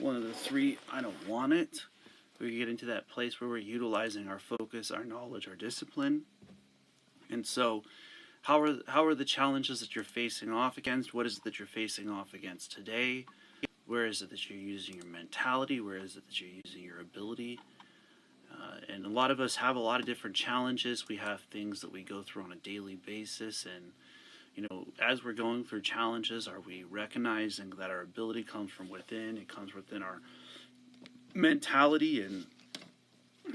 one of the three, I don't want it. We get into that place where we're utilizing our focus, our knowledge, our discipline. And so, how are the challenges that you're facing off against? What is it that you're facing off against today? Where is it that you're using your mentality? Where is it that you're using your ability? And a lot of us have a lot of different challenges. We have things that we go through on a daily basis. And, as we're going through challenges, are we recognizing that our ability comes from within? It comes within our mentality. And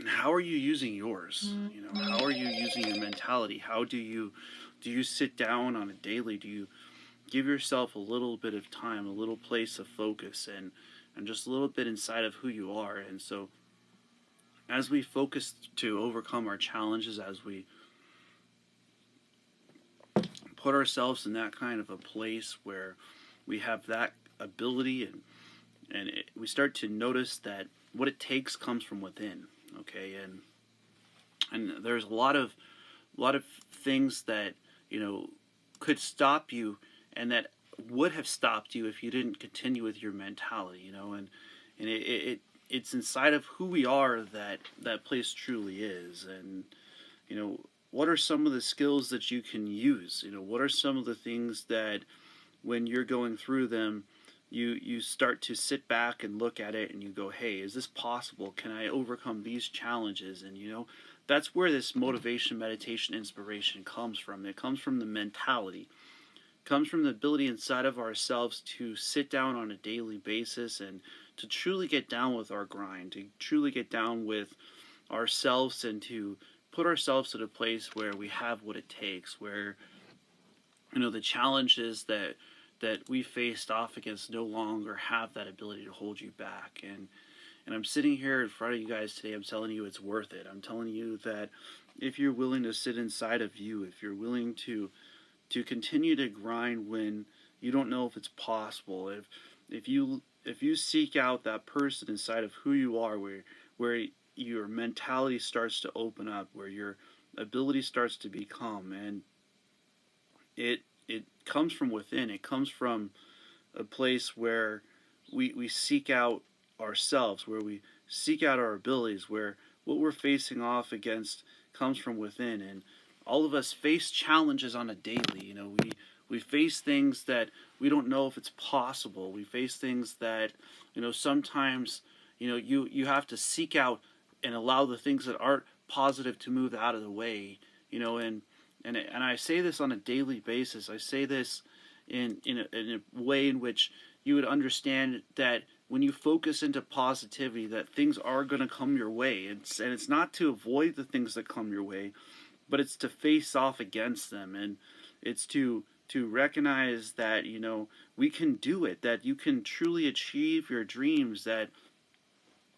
how are you using yours? How are you using your mentality? How do you sit down on a daily? Do you give yourself a little bit of time, a little place of focus, and just a little bit inside of who you are? And so as we focus to overcome our challenges, as we put ourselves in that kind of a place where we have that ability, and we start to notice that what it takes comes from within, okay? And there's a lot of things that could stop you, and that would have stopped you if you didn't continue with your mentality, and it's inside of who we are that place truly is. And what are some of the skills that you can use? What are some of the things that when you're going through them, you start to sit back and look at it and you go, hey, is this possible? Can I overcome these challenges? And that's where this motivation, meditation, inspiration comes from. It comes from the mentality. It comes from the ability inside of ourselves to sit down on a daily basis and to truly get down with our grind, to truly get down with ourselves, and to put ourselves at a place where we have what it takes, where the challenges that we faced off against no longer have that ability to hold you back. And I'm sitting here in front of you guys today, I'm telling you it's worth it. I'm telling you that if you're willing to sit inside of you, if you're willing to continue to grind when you don't know if it's possible, if you seek out that person inside of who you are, where your mentality starts to open up, where your ability starts to become, and it comes from within. It comes from a place where we seek out ourselves, where we seek out our abilities, where what we're facing off against comes from within. And all of us face challenges on a daily. We face things that we don't know if it's possible. We face things that sometimes you have to seek out and allow the things that aren't positive to move out of the way. And I say this on a daily basis. I say this in a way in which you would understand that when you focus into positivity, that things are going to come your way. And it's not to avoid the things that come your way, but it's to face off against them. And it's to recognize that, we can do it, that you can truly achieve your dreams, that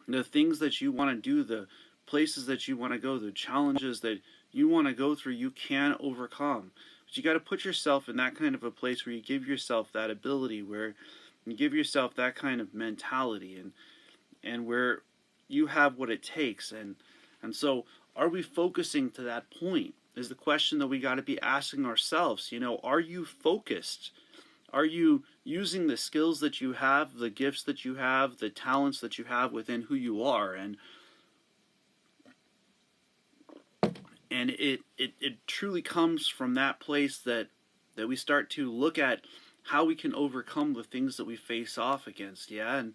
the things that you want to do, the places that you want to go, the challenges that you want to go through, you can overcome. But you got to put yourself in that kind of a place where you give yourself that ability, where you give yourself that kind of mentality, and where you have what it takes. And so, are we focusing to that point? Is the question that we got to be asking ourselves. Are you focused? Are you using the skills that you have, the gifts that you have, the talents that you have within who you are? And it truly comes from that place that we start to look at how we can overcome the things that we face off against. And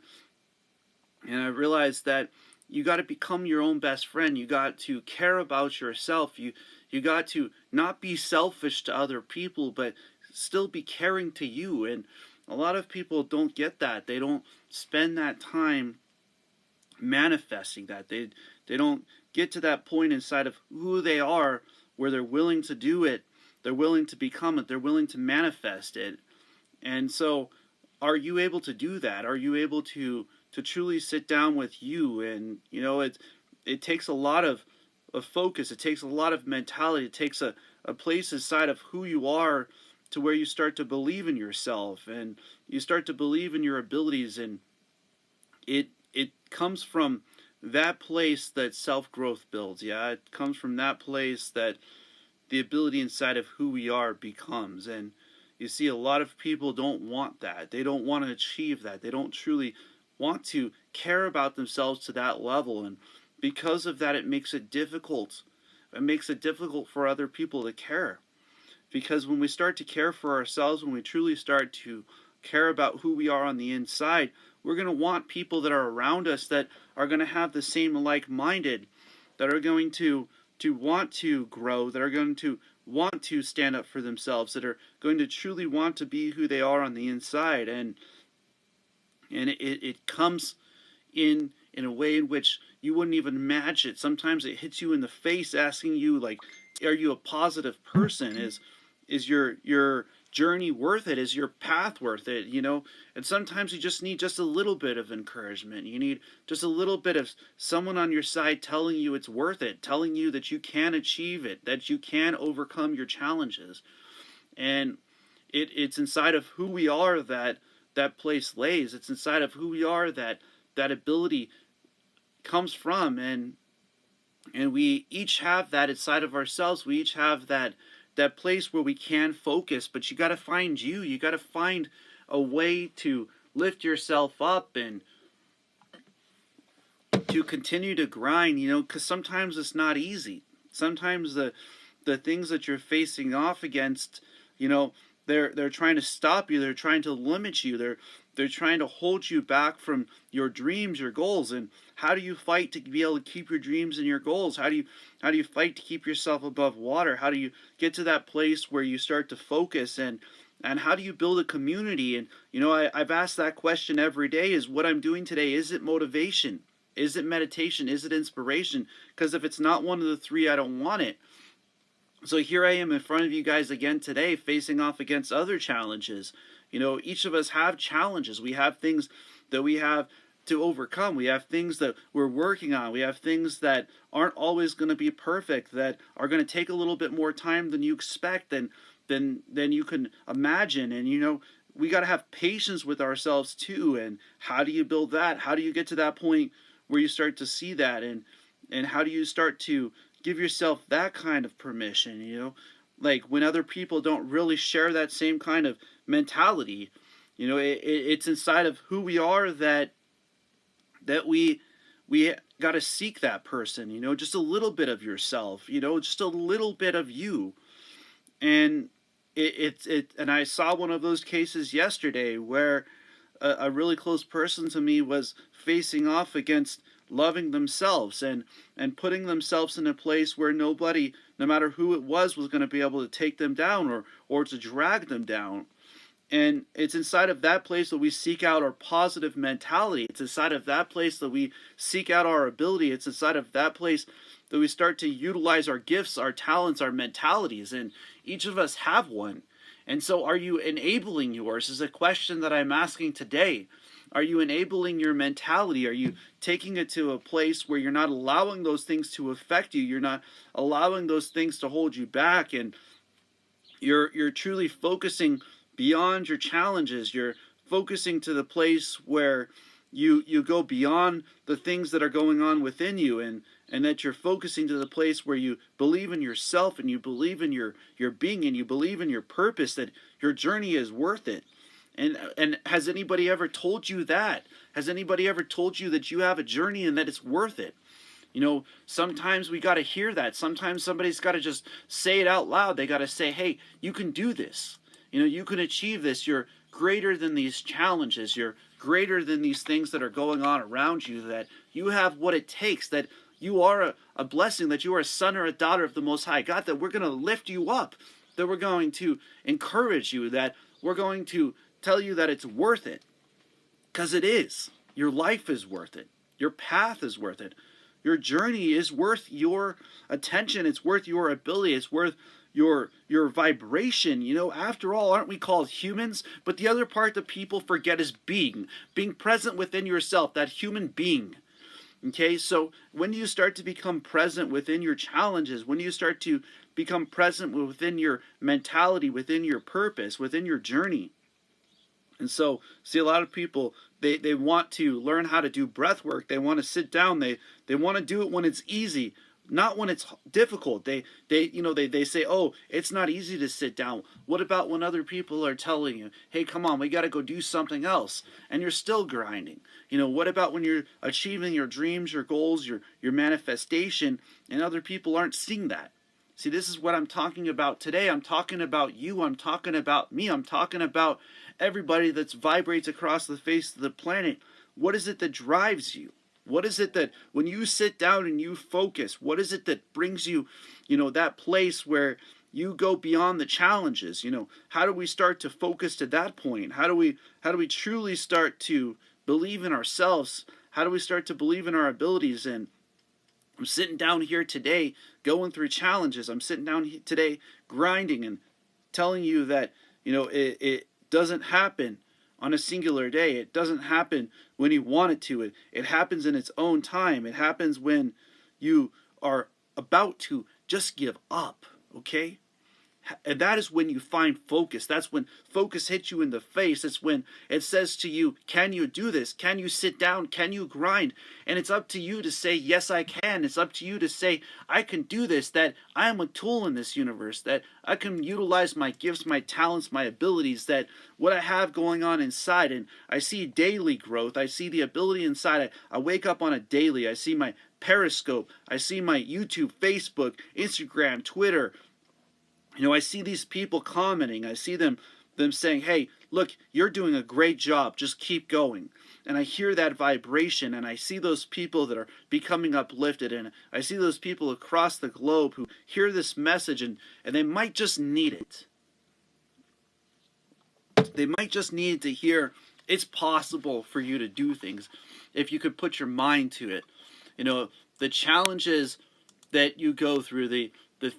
I realized that you got to become your own best friend. You got to care about yourself. You got to not be selfish to other people, but still be caring to you. And a lot of people don't get that. They don't spend that time manifesting that. They don't get to that point inside of who they are where they're willing to do it. They're willing to become it. They're willing to manifest it. And so, are you able to do that? Are you able to truly sit down with you? And it takes a lot of focus. It takes a lot of mentality. It takes a place inside of who you are to where you start to believe in yourself and you start to believe in your abilities. And it comes from that place that self-growth builds. It comes from that place that the ability inside of who we are becomes. And you see, a lot of people don't want that. They don't want to achieve that. They don't truly want to care about themselves to that level, and because of that, it makes it difficult. It makes it difficult for other people to care. Because when we start to care for ourselves, when we truly start to care about who we are on the inside, we're going to want people that are around us that are going to have the same like-minded, that are going to want to grow, that are going to want to stand up for themselves, that are going to truly want to be who they are on the inside. And it comes in a way in which you wouldn't even imagine it. Sometimes it hits you in the face, asking you, like, are you a positive person? Is your journey worth it? Is your path worth it? You know, and sometimes you just need just a little bit of encouragement. You need just a little bit of someone on your side telling you it's worth it, telling you that you can achieve it, that you can overcome your challenges. And it's inside of who we are that that place lays. It's inside of who we are that that ability comes from. And we each have that inside of ourselves. We each have that place where we can focus, but you got to find you. You got to find a way to lift yourself up and to continue to grind, you know, because sometimes it's not easy. Sometimes the things that you're facing off against, you know, they're trying to stop you. They're trying to limit you. They're trying to hold you back from your dreams, your goals. And how do you fight to be able to keep your dreams and your goals? How do you fight to keep yourself above water? How do you get to that place where you start to focus, and how do you build a community? And you know, I've asked that question every day: is what I'm doing today, is it motivation? Is it meditation? Is it inspiration? Because if it's not one of the three, I don't want it. So here I am in front of you guys again today, facing off against other challenges. You know, each of us have challenges. We have things that we have to overcome. We have things that we're working on. We have things that aren't always going to be perfect, that are going to take a little bit more time than you expect, than you can imagine. And you know, we got to have patience with ourselves too. And how do you build that? How do you get to that point where you start to see that? And how do you start to give yourself that kind of permission, you know? Like when other people don't really share that same kind of mentality, you know, it's inside of who we are that we got to seek that person, you know, just a little bit of yourself, you know, just a little bit of you. And and I saw one of those cases yesterday where a really close person to me was facing off against loving themselves and putting themselves in a place where nobody, no matter who it was going to be able to take them down or to drag them down. And it's inside of that place that we seek out our positive mentality. It's inside of that place that we seek out our ability. It's inside of that place that we start to utilize our gifts, our talents, our mentalities. And each of us have one. And so are you enabling yours is a question that I'm asking today. Are you enabling your mentality? Are you taking it to a place where you're not allowing those things to affect you? You're not allowing those things to hold you back, and you're truly focusing beyond your challenges. You're focusing to the place where you go beyond the things that are going on within you, and that you're focusing to the place where you believe in yourself, and you believe in your being, and you believe in your purpose, that your journey is worth it. And has anybody ever told you that? Has anybody ever told you that you have a journey and that it's worth it? You know, sometimes we got to hear that. Sometimes somebody's got to just say it out loud. They got to say, hey, you can do this. You know, you can achieve this. You're greater than these challenges. You're greater than these things that are going on around you, that you have what it takes, that you are a blessing, that you are a son or a daughter of the Most High God, that we're going to lift you up, that we're going to encourage you, that we're going to tell you that it's worth it, because it is. Your life is worth it. Your path is worth it. Your journey is worth your attention. It's worth your ability. It's worth your vibration. You know, after all, aren't we called humans? But the other part that people forget is being present within yourself, that human being. Okay, so when you start to become present within your challenges, when you start to become present within your mentality, within your purpose, within your journey. And so, see, a lot of people, they want to learn how to do breath work. They want to sit down. They want to do it when it's easy. Not when it's difficult. They say, oh, it's not easy to sit down. What about when other people are telling you, hey, come on, we got to go do something else, and you're still grinding? What about when you're achieving your dreams, your goals, your manifestation, and other people aren't seeing that? See, this is what I'm talking about today. I'm talking about you. I'm talking about me. I'm talking about everybody that vibrates across the face of the planet. What is it that drives you? What is it that when you sit down and you focus, what is it that brings you, that place where you go beyond the challenges? How do we start to focus to that point? How do we truly start to believe in ourselves? How do we start to believe in our abilities? And I'm sitting down here today going through challenges. I'm sitting down today grinding and telling you that, it doesn't happen on a singular day. It doesn't happen when you want it to. It happens in its own time. It happens when you are about to just give up, okay? And that is when you find focus. That's when focus hits you in the face. It's when it says to you, can you do this? Can you sit down? Can you grind? And it's up to you to say, yes, I can. It's up to you to say, I can do this, that I am a tool in this universe, that I can utilize my gifts, my talents, my abilities, that what I have going on inside. And I see daily growth. I see the ability inside. I wake up on a daily. I see my Periscope. I see my YouTube, Facebook, Instagram, Twitter. I see these people commenting. I see them saying, hey, look, you're doing a great job. Just keep going. And I hear that vibration, and I see those people that are becoming uplifted, and I see those people across the globe who hear this message, and they might just need it. They might just need to hear it's possible for you to do things if you could put your mind to it. The challenges that you go through, the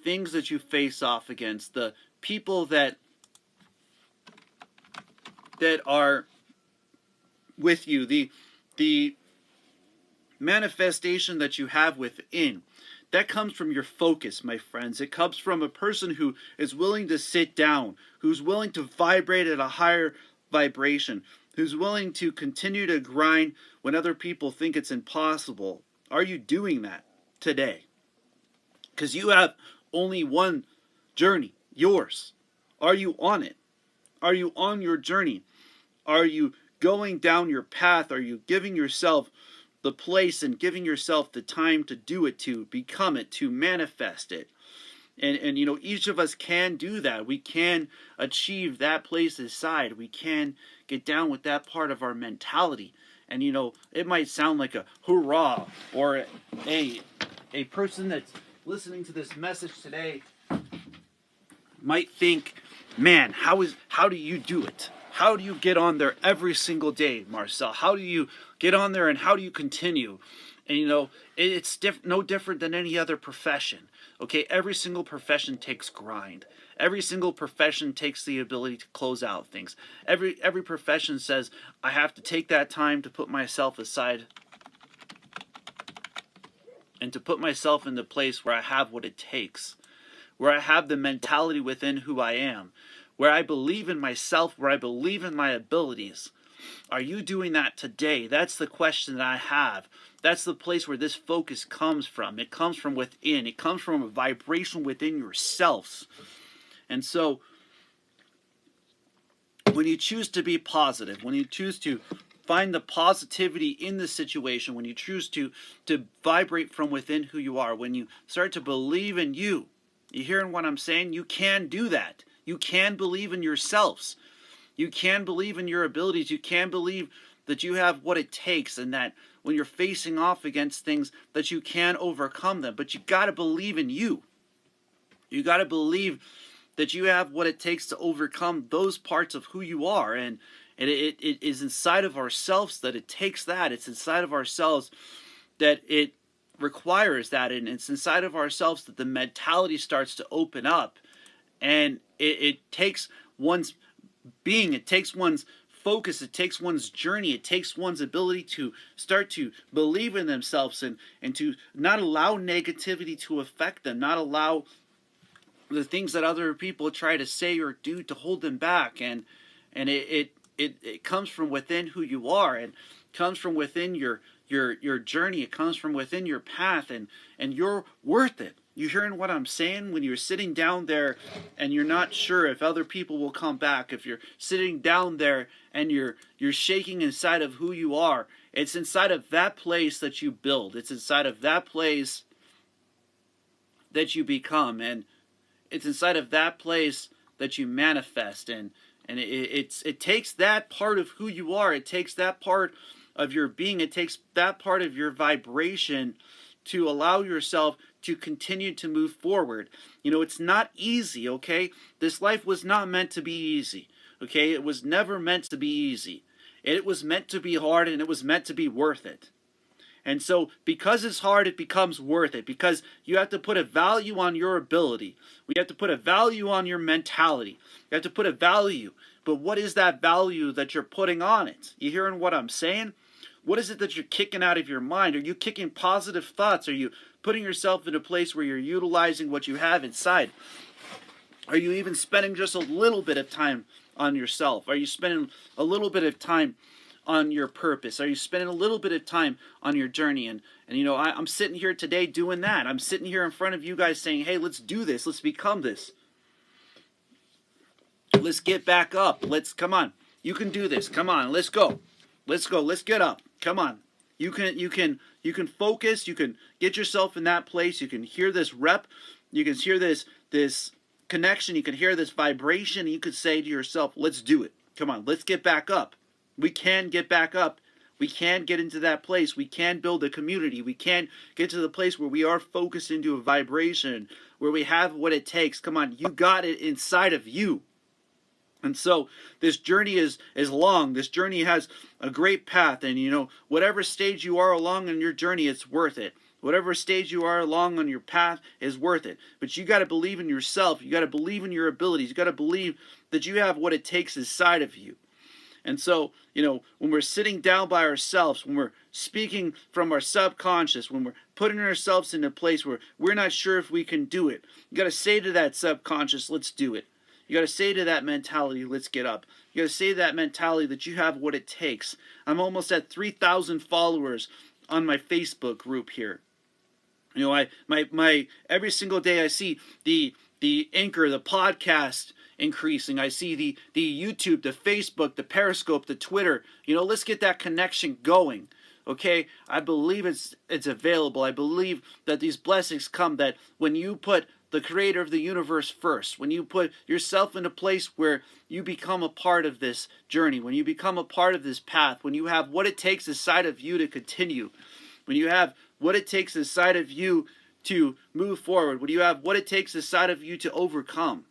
things that you face off against, the people that are with you, the manifestation that you have within, that comes from your focus, my friends. It comes from a person who is willing to sit down, who's willing to vibrate at a higher vibration, who's willing to continue to grind when other people think it's impossible. Are you doing that today? Because you have only one journey, yours. Are you on it? Are you on your journey? Are you going down your path? Are you giving yourself the place and giving yourself the time to do it, to become it, to manifest it? And each of us can do that. We can achieve that place inside. We can get down with that part of our mentality. And it might sound like a hurrah, or a person that's listening to this message today might think, man, how do you do it? How do you get on there every single day, Marcel? How do you get on there, and how do you continue? And it's no different than any other profession. Okay, every single profession takes grind. Every single profession takes the ability to close out things. Every profession says, I have to take that time to put myself aside and to put myself in the place where I have what it takes, where I have the mentality within who I am, where I believe in myself, where I believe in my abilities. Are you doing that today? That's the question that I have. That's the place where this focus comes from. It comes from within. It comes from a vibration within yourselves. And so, when you choose to be positive, when you choose to find the positivity in the situation, when you choose to vibrate from within who you are, when you start to believe in you hearing what I'm saying? You can do that. You can believe in yourselves. You can believe in your abilities. You can believe that you have what it takes, and that when you're facing off against things, that you can overcome them. But you got to believe in you. You got to believe that you have what it takes to overcome those parts of who you are. And it is inside of ourselves that it takes that. It's inside of ourselves that it requires that. And it's inside of ourselves that the mentality starts to open up. And it takes one's being, it takes one's focus, it takes one's journey, it takes one's ability to start to believe in themselves, and to not allow negativity to affect them, not allow the things that other people try to say or do to hold them back. And it comes from within who you are. And comes from within your journey. It comes from within your path, and you're worth it. You hearing what I'm saying? When you're sitting down there and you're not sure if other people will come back, if you're sitting down there and you're shaking inside of who you are, it's inside of that place that you build. It's inside of that place that you become, and it's inside of that place that you manifest. And it takes that part of who you are. It takes that part of your being. It takes that part of your vibration to allow yourself to continue to move forward. You know, it's not easy, okay? This life was not meant to be easy, okay? It was never meant to be easy. It was meant to be hard, and it was meant to be worth it. And so, because it's hard, it becomes worth it. Because you have to put a value on your ability. We have to put a value on your mentality. You have to put a value. But what is that value that you're putting on it? You hearing what I'm saying? What is it that you're kicking out of your mind? Are you kicking positive thoughts? Are you putting yourself in a place where you're utilizing what you have inside? Are you even spending just a little bit of time on yourself? Are you spending a little bit of time on your purpose? Are you spending a little bit of time on your journey? And you know, I'm sitting here today doing that. I'm sitting here in front of you guys saying, hey, let's do this. Let's become this. Let's get back up. Come on. You can do this. Come on. Let's go. Let's go. Let's get up. Come on. You can focus. You can get yourself in that place. You can hear this rep. You can hear this connection. You can hear this vibration. You could say to yourself, let's do it. Come on. Let's get back up. We can get back up. We can get into that place. We can build a community. We can get to the place where we are focused into a vibration, where we have what it takes. Come on. You got it inside of you. And so this journey is long. This journey has a great path. And, you know, whatever stage you are along in your journey, it's worth it. Whatever stage you are along on your path is worth it. But you got to believe in yourself. You got to believe in your abilities. You got to believe that you have what it takes inside of you. And so, you know, when we're sitting down by ourselves, when we're speaking from our subconscious, when we're putting ourselves in a place where we're not sure if we can do it, you got to say to that subconscious, let's do it. You got to say to that mentality, let's get up. You got to say to that mentality that you have what it takes. I'm almost at 3,000 followers on my Facebook group here. You know, my every single day I see the Anchor, the podcast increasing. I see the YouTube, the Facebook, the Periscope, the Twitter. You know, let's get that connection going. Okay, I believe it's available. I believe that these blessings come, that when you put the creator of the universe first, when you put yourself in a place where you become a part of this journey, when you become a part of this path, when you have what it takes inside of you to continue, when you have what it takes inside of you to move forward, when you have what it takes inside of you to overcome,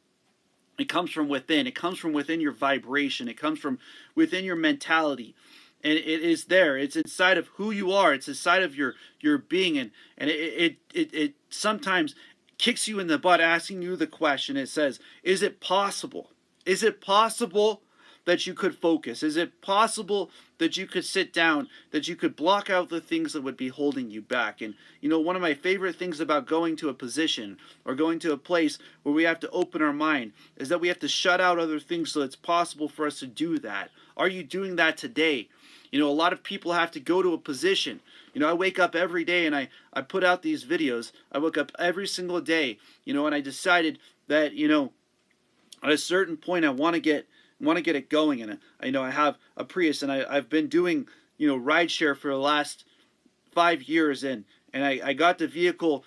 it comes from within. It comes from within your vibration. It comes from within your mentality. And it is there. It's inside of who you are. It's inside of your being. And it sometimes kicks you in the butt asking you the question. It says, is it possible? Is it possible that you could focus? Is it possible that you could sit down, that you could block out the things that would be holding you back? And, you know, one of my favorite things about going to a position or going to a place where we have to open our mind is that we have to shut out other things so it's possible for us to do that. Are you doing that today? You know, a lot of people have to go to a position. You know, I wake up every day and I put out these videos. I wake up every single day, you know, and I decided that, you know, at a certain point I want to get it going. And I know I have a Prius, and I've been doing, you know, rideshare for the last 5 years, and I got the vehicle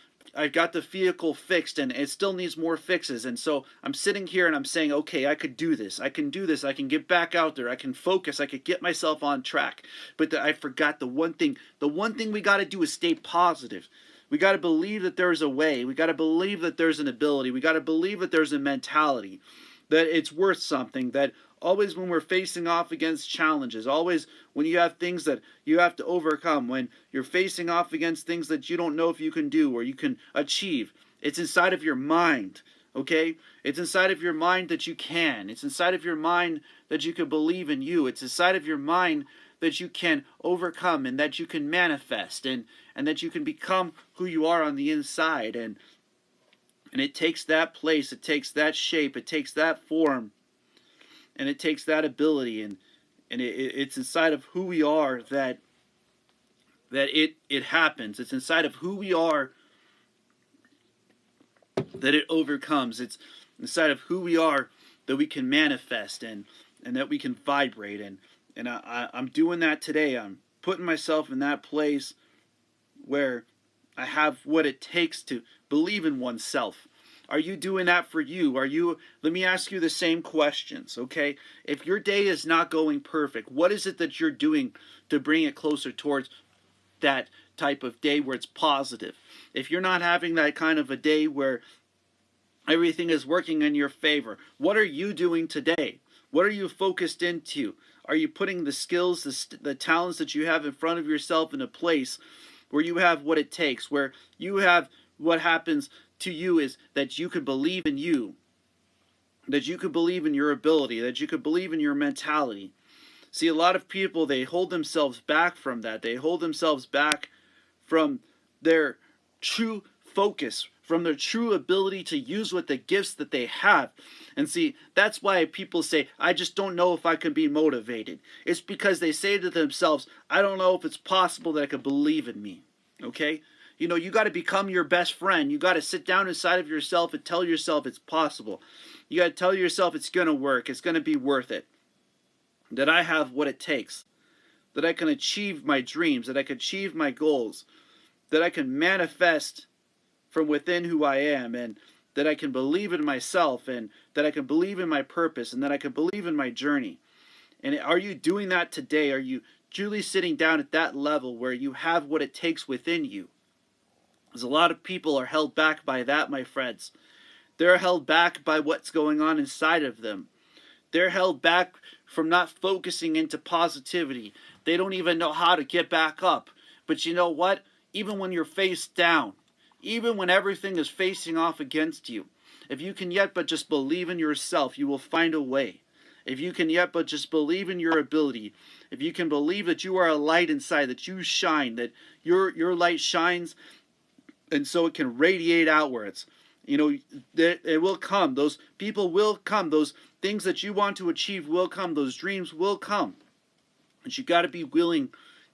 fixed, and it still needs more fixes. And so I'm sitting here and I'm saying, okay, I could do this. I can do this. I can get back out there. I can focus. I could get myself on track. But I forgot the one thing. The one thing we got to do is stay positive. We got to believe that there's a way. We got to believe that there's an ability. We got to believe that there's a mentality, that it's worth something, that always when we're facing off against challenges, always when you have things that you have to overcome, when you're facing off against things that you don't know if you can do or you can achieve, it's inside of your mind, okay? It's inside of your mind that you can. It's inside of your mind that you can believe in you. It's inside of your mind that you can overcome and that you can manifest and that you can become who you are on the inside. And it takes that place, it takes that shape, it takes that form, and it takes that ability, and it's inside of who we are that that it happens. It's inside of who we are that it overcomes. It's inside of who we are that we can manifest and that we can vibrate. I'm doing that today. I'm putting myself in that place where I have what it takes to believe in oneself. Are you doing that for you? Let me ask you the same questions, okay? If your day is not going perfect, what is it that you're doing to bring it closer towards that type of day where it's positive? If you're not having that kind of a day where everything is working in your favor, what are you doing today? What are you focused into? Are you putting the skills, the talents that you have in front of yourself in a place where you have what it takes, where you have what happens to you is that you could believe in you, that you could believe in your ability, that you could believe in your mentality. See, a lot of people, they hold themselves back from that. They hold themselves back from their true focus, from their true ability to use what the gifts that they have. And see, that's why people say, I just don't know if I can be motivated. It's because they say to themselves, I don't know if it's possible that I could believe in me. Okay? You got to become your best friend. You got to sit down inside of yourself and tell yourself it's possible. You got to tell yourself it's going to work. It's going to be worth it. That I have what it takes. That I can achieve my dreams. That I can achieve my goals. That I can manifest from within who I am. And that I can believe in myself. And that I can believe in my purpose. And that I can believe in my journey. And are you doing that today? Are you truly sitting down at that level where you have what it takes within you? Because a lot of people are held back by that, my friends. They're held back by what's going on inside of them. They're held back from not focusing into positivity. They don't even know how to get back up. But you know what? Even when you're face down, even when everything is facing off against you, if you can yet but just believe in yourself, you will find a way. If you can yet but just believe in your ability, if you can believe that you are a light inside, that you shine, that your light shines, and so it can radiate outwards. It will come. Those people will come. Those things that you want to achieve will come. Those dreams will come. But you got to be willing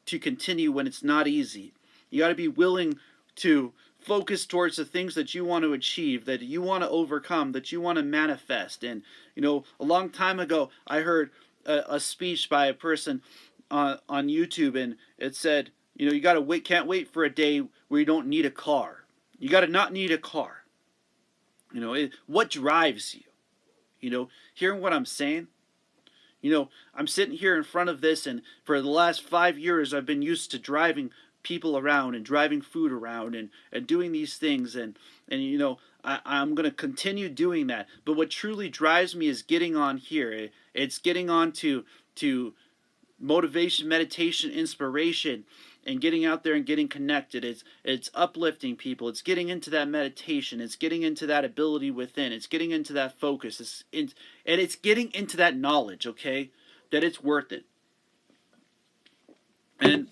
to continue when it's not easy. You got to be willing to focus towards the things that you want to achieve, that you want to overcome, that you want to manifest. And a long time ago, I heard a speech by a person on YouTube, and it said, you got to wait. Can't wait for a day where you don't need a car. You got to not need a car. What drives you? Hearing what I'm saying. I'm sitting here in front of this, and for the last 5 years, I've been used to driving people around and driving food around and doing these things, and I'm going to continue doing that. But what truly drives me is getting on here. It's getting on to motivation, meditation, inspiration, and getting out there and getting connected. It's uplifting people. It's getting into that meditation. It's getting into that ability within. It's getting into that focus. And it's getting into that knowledge, okay? That it's worth it. And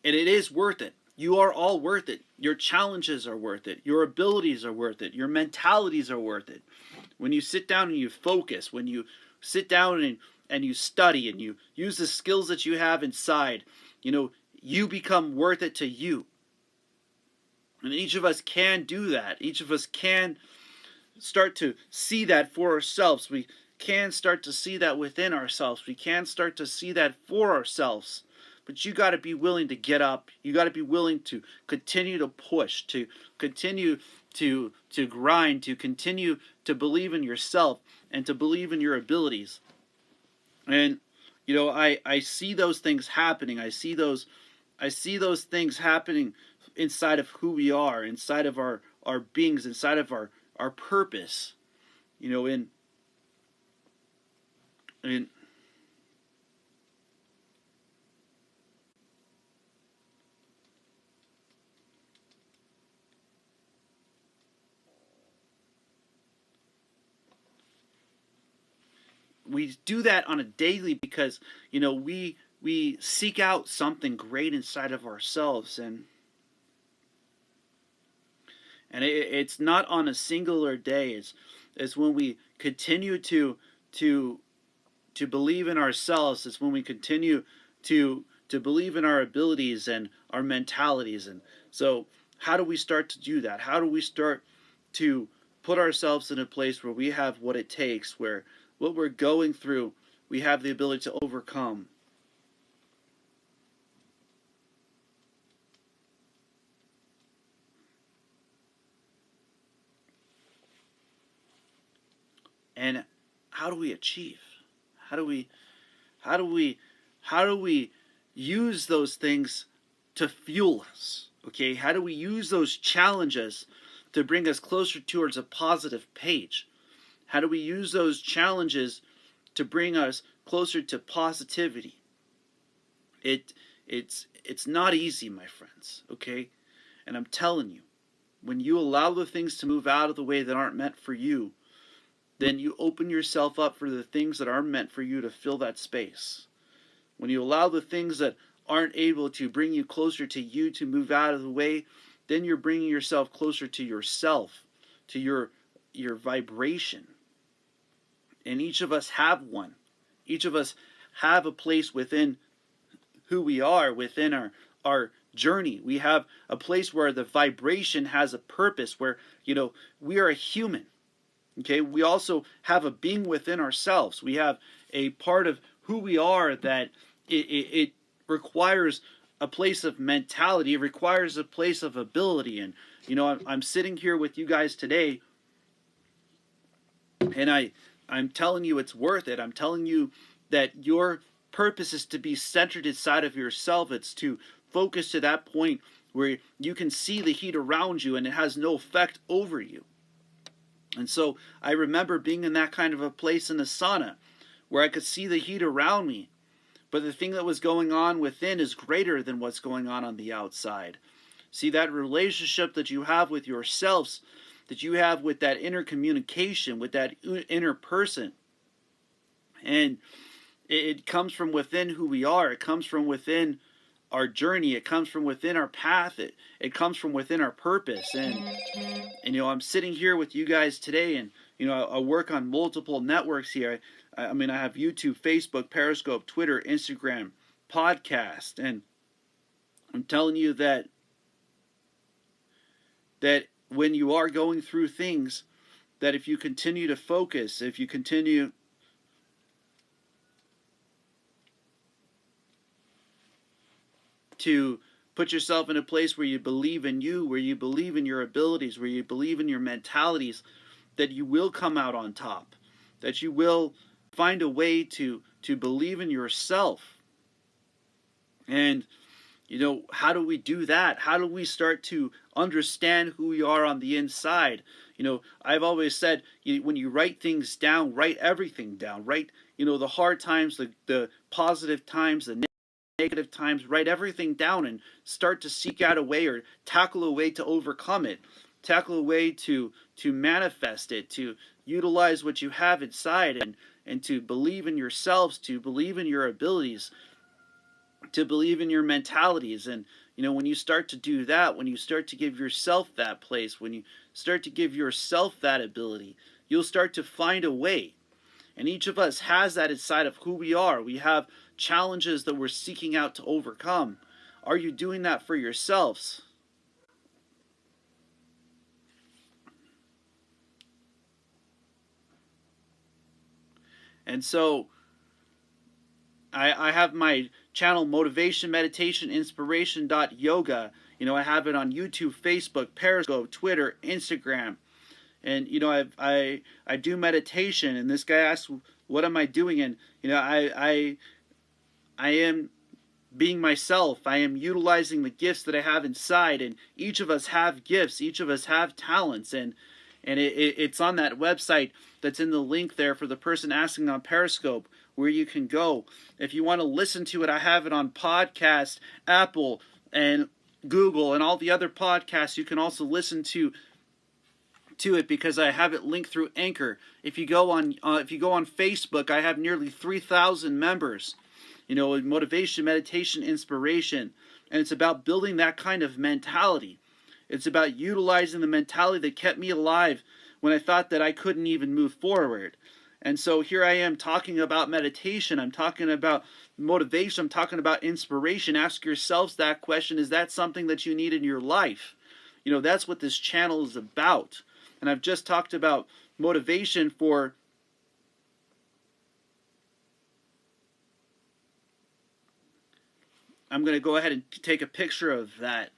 it is worth it. You are all worth it. Your challenges are worth it. Your abilities are worth it. Your mentalities are worth it. When you sit down and you focus, when you sit down and you study and you use the skills that you have inside, you become worth it to you. And each of us can do that. Each of us can start to see that for ourselves. We can start to see that within ourselves. We can start to see that for ourselves. But you got to be willing to get up. You got to be willing to continue to push, to continue to grind, to continue to believe in yourself and to believe in your abilities. And I see those things happening. I see those things happening inside of who we are, inside of our beings, inside of our purpose. In we do that on a daily because we seek out something great inside of ourselves, and it's not on a singular day. It's when we continue to believe in ourselves. It's when we continue to to believe in our abilities and our mentalities. And so how do we start to do that? How do we start to put ourselves in a place where we have what it takes, where what we're going through, we have the ability to overcome? And how do we achieve? How do we how do we how do we use those things to fuel us? Okay, how do we use those challenges to bring us closer towards a positive page? How do we use those challenges to bring us closer to positivity? It's not easy, my friends, okay? And I'm telling you, when you allow the things to move out of the way that aren't meant for you, then you open yourself up for the things that are meant for you to fill that space. When you allow the things that aren't able to bring you closer to you to move out of the way, then you're bringing yourself closer to yourself, to your vibration. And each of us have one. Each of us have a place within who we are, within our journey. We have a place where the vibration has a purpose, where, we are a human. Okay, we also have a being within ourselves. We have a part of who we are that it requires a place of mentality. It requires a place of ability. And I'm sitting here with you guys today, and I'm telling you it's worth it. I'm telling you that your purpose is to be centered inside of yourself. It's to focus to that point where you can see the heat around you and it has no effect over you. And so I remember being in that kind of a place in the sauna where I could see the heat around me, but the thing that was going on within is greater than what's going on the outside. See, that relationship that you have with yourselves, that you have with that inner communication, with that inner person, and it comes from within who we are. It comes from within our journey. It comes from within our path. It comes from within our purpose. And I'm sitting here with you guys today, and I work on multiple networks here. I have YouTube, Facebook, Periscope, Twitter, Instagram, podcast, and I'm telling you that when you are going through things, that if you continue to focus, if you continue to put yourself in a place where you believe in you, where you believe in your abilities, where you believe in your mentalities, that you will come out on top, that you will find a way to believe in yourself. And how do we do that? How do we start to understand who we are on the inside? I've always said, when you write things down, write everything down. Write, the hard times, the positive times, the negative times, write everything down and start to seek out a way or tackle a way to overcome it. Tackle a way to manifest it, to utilize what you have inside, and to believe in yourselves, to believe in your abilities, to believe in your mentalities. And when you start to do that, when you start to give yourself that place, when you start to give yourself that ability, you'll start to find a way. And each of us has that inside of who we are. We have challenges that we're seeking out to overcome. Are you doing that for yourselves? And so I have my channel, Motivation, Meditation, Inspiration Yoga. I have it on YouTube, Facebook, Periscope, Twitter, Instagram. And I do meditation, and this guy asks, what am I doing? And I am being myself. I am utilizing the gifts that I have inside, and each of us have gifts, each of us have talents, and it's on that website that's in the link there for the person asking on Periscope, where you can go. If you want to listen to it, I have it on podcast, Apple, and Google, and all the other podcasts. You can also listen to it because I have it linked through Anchor. If you go on Facebook, I have nearly 3,000 members. Motivation, meditation, inspiration, and it's about building that kind of mentality. It's about utilizing the mentality that kept me alive when I thought that I couldn't even move forward. And so here I am talking about meditation. I'm talking about motivation. I'm talking about inspiration. Ask yourselves that question. Is that something that you need in your life? You know, that's what this channel is about. And I've just talked about motivation for I'm going to go ahead and take a picture of that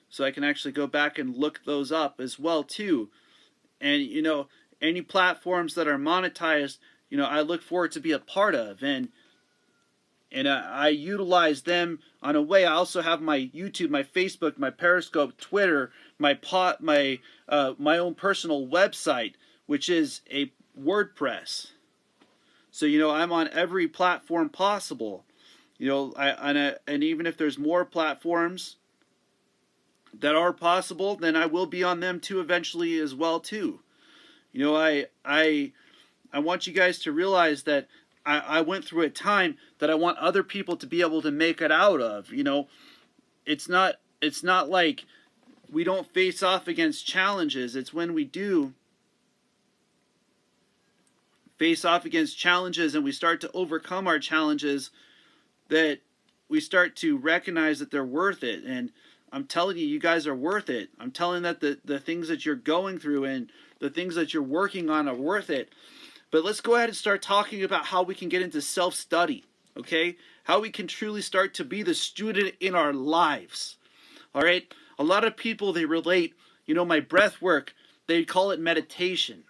so I can actually go back and look those up as well too. And you know, any platforms that are monetized, you know, I look forward to be a part of, and I utilize them on a way. I also have my YouTube, my Facebook, my Periscope, Twitter, my own personal website, which is a WordPress. So you know, I'm on every platform possible. You know, and even if there's more platforms that are possible, then I will be on them too eventually as well too. You know, I want you guys to realize that I went through a time that I want other people to be able to make it out of. You know, it's not like we don't face off against challenges. It's when we do face off against challenges and we start to overcome our challenges that we start to recognize that they're worth it. And I'm telling you, you guys are worth it. I'm telling that the things that you're going through and the things that you're working on are worth it. But let's go ahead and start talking about how we can get into self-study, okay? How we can truly start to be the student in our lives, all right? A lot of people, they relate, you know, my breath work, they call it meditation,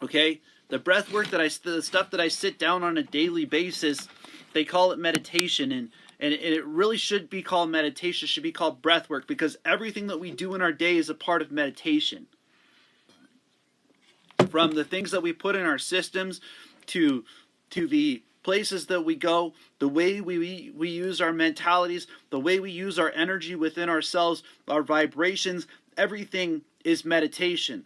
okay? The breath work the stuff that I sit down on a daily basis, they call it meditation, and it really should be called meditation. It should be called breath work, because everything that we do in our day is a part of meditation. From the things that we put in our systems to the places that we go, the way we use our mentalities, the way we use our energy within ourselves, our vibrations, everything is meditation.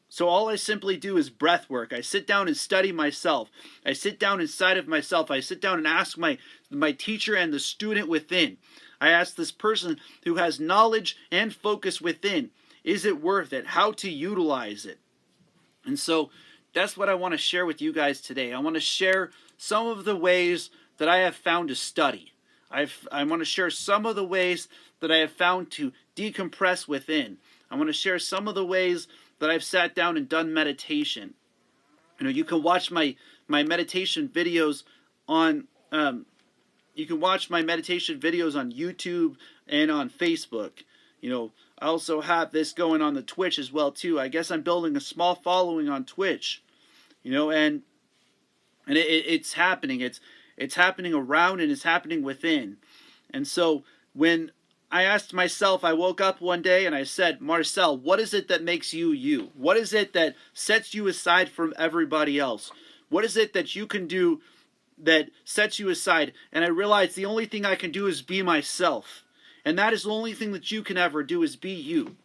So all I simply do is breath work. I sit down and study myself. I sit down inside of myself. I sit down and ask my teacher and the student within. I ask this person who has knowledge and focus within, is it worth it? How to utilize it? And so that's what I want to share with you guys today. I want to share some of the ways that I have found to study. I want to share some of the ways that I have found to decompress within. I want to share some of the ways that I've sat down and done meditation. You know, you can watch my meditation videos on YouTube and on Facebook. You know, I also have this going on the Twitch as well too. I guess I'm building a small following on Twitch. You know, and it's happening. It's happening around and it's happening within. And so when I asked myself, I woke up one day and I said, Marcel, what is it that makes you you? What is it that sets you aside from everybody else? What is it that you can do that sets you aside? And I realized the only thing I can do is be myself. And that is the only thing that you can ever do, is be you.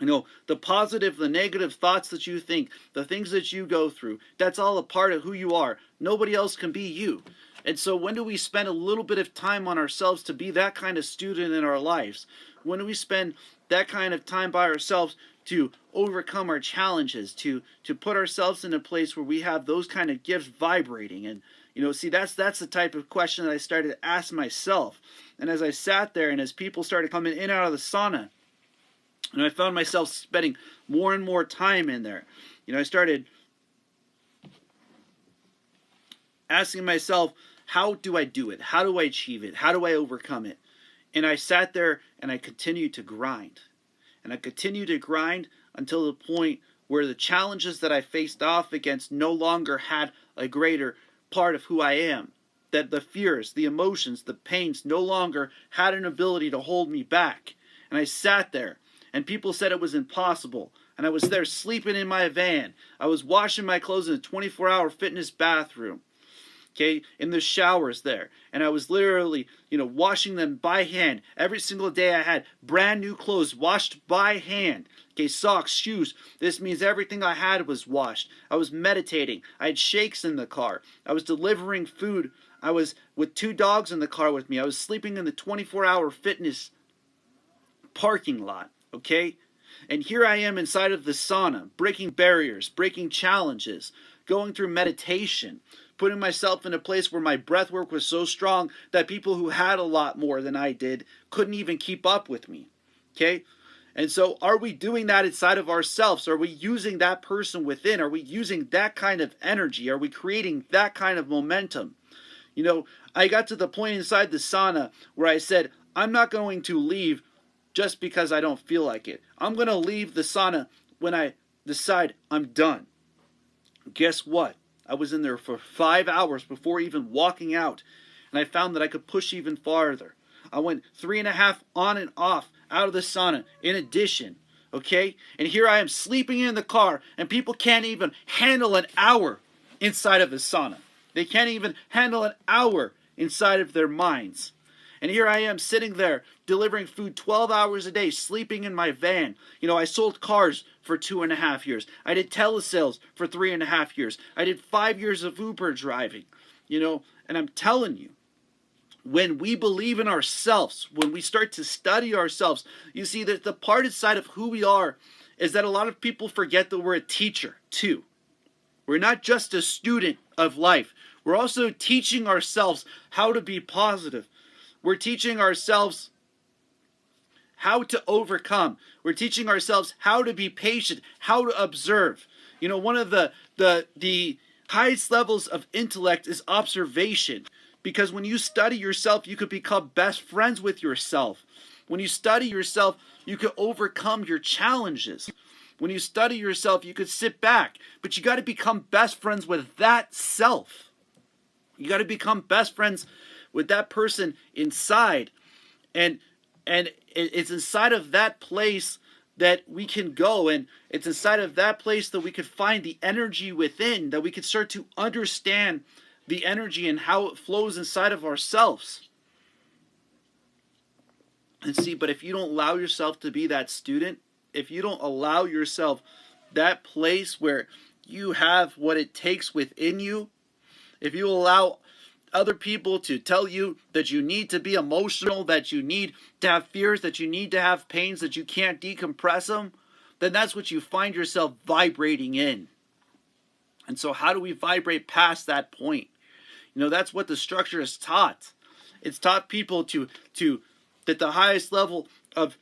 You know, the positive, the negative thoughts that you think, the things that you go through, that's all a part of who you are. Nobody else can be you. And so when do we spend a little bit of time on ourselves to be that kind of student in our lives? When do we spend that kind of time by ourselves to overcome our challenges, to put ourselves in a place where we have those kind of gifts vibrating? And, you know, see, that's the type of question that I started to ask myself. And as I sat there and as people started coming in and out of the sauna, and I found myself spending more and more time in there, you know, I started asking myself, how do I do it? How do I achieve it? How do I overcome it? And I sat there and I continued to grind. And I continued to grind until the point where the challenges that I faced off against no longer had a greater part of who I am. That the fears, the emotions, the pains no longer had an ability to hold me back. And I sat there and people said it was impossible. And I was there sleeping in my van. I was washing my clothes in a 24-hour fitness bathroom. Okay, in the showers there. And I was literally, you know, washing them by hand. Every single day I had brand new clothes washed by hand. Okay, socks, shoes. This means everything I had was washed. I was meditating. I had shakes in the car. I was delivering food. I was with 2 dogs in the car with me. I was sleeping in the 24-hour fitness parking lot. Okay? And here I am inside of the sauna, breaking barriers, breaking challenges, going through meditation, putting myself in a place where my breath work was so strong that people who had a lot more than I did couldn't even keep up with me. Okay? And so are we doing that inside of ourselves? Are we using that person within? Are we using that kind of energy? Are we creating that kind of momentum? You know, I got to the point inside the sauna where I said, I'm not going to leave just because I don't feel like it. I'm going to leave the sauna when I decide I'm done. Guess what? I was in there for 5 hours before even walking out, and I found that I could push even farther. I went 3.5 on and off out of the sauna in addition, okay? And here I am sleeping in the car, and people can't even handle an hour inside of a sauna. They can't even handle an hour inside of their minds. And here I am sitting there delivering food 12 hours a day, sleeping in my van. You know, I sold cars for 2.5 years. I did telesales for 3.5 years. I did 5 years of Uber driving. You know, and I'm telling you, when we believe in ourselves, when we start to study ourselves, you see that the part inside of who we are is that a lot of people forget that we're a teacher too. We're not just a student of life. We're also teaching ourselves how to be positive. We're teaching ourselves how to overcome. We're teaching ourselves how to be patient, how to observe. You know, one of the highest levels of intellect is observation. Because when you study yourself, you could become best friends with yourself. When you study yourself, you could overcome your challenges. When you study yourself, you could sit back. But you got to become best friends with that self. You got to become best friends with that person inside. And it's inside of that place that we can go, and it's inside of that place that we could find the energy within, that we could start to understand the energy and how it flows inside of ourselves. And see, but if you don't allow yourself to be that student, if you don't allow yourself that place where you have what it takes within you, if you allow other people to tell you that you need to be emotional, that you need to have fears, that you need to have pains, that you can't decompress them, then that's what you find yourself vibrating in. And so how do we vibrate past that point? You know, that's what the structure is taught. It's taught people to that the highest level of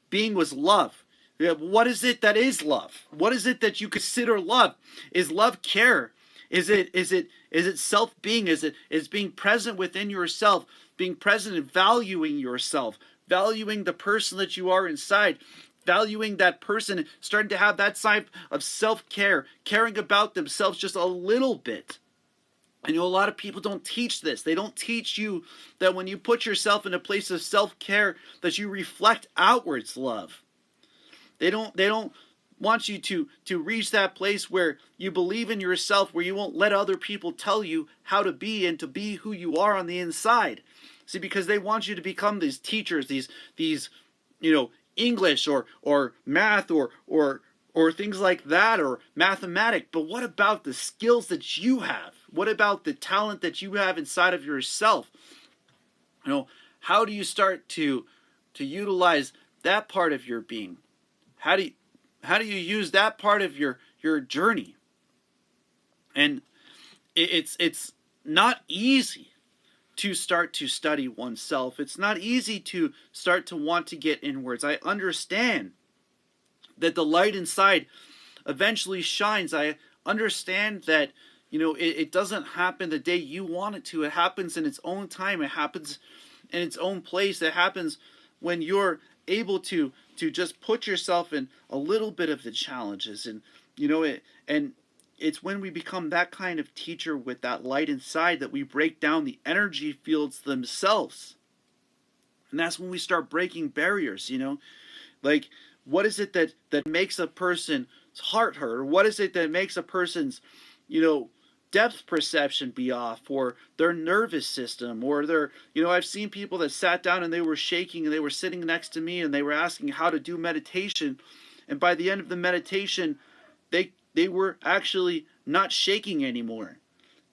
being was love. What is it that is love? What is it that you consider love? Is love care? Is it self-being? Is being present within yourself, being present and valuing yourself, valuing the person that you are inside, valuing that person, starting to have that side of self-care, caring about themselves just a little bit. I know a lot of people don't teach this. They don't teach you that when you put yourself in a place of self-care, that you reflect outwards love. They don't want you to reach that place where you believe in yourself, where you won't let other people tell you how to be and to be who you are on the inside. See, because they want you to become these teachers, these you know, English or math or things like that, or mathematics. But what about the skills that you have? What about the talent that you have inside of yourself? You know, how do you start to utilize that part of your being? How do you use that part of your journey? And it's not easy to start to study oneself. It's not easy to start to want to get inwards. I understand that the light inside eventually shines. I understand that, you know, it doesn't happen the day you want it to. It happens in its own time. It happens in its own place. It happens when you're able to just put yourself in a little bit of the challenges. And, you know, it's when we become that kind of teacher with that light inside that we break down the energy fields themselves. And that's when we start breaking barriers, you know. Like, what is it that makes a person's heart hurt? Or what is it that makes a person's, you know, depth perception be off, or their nervous system, or their, you know, I've seen people that sat down and they were shaking, and they were sitting next to me and they were asking how to do meditation, and by the end of the meditation they were actually not shaking anymore.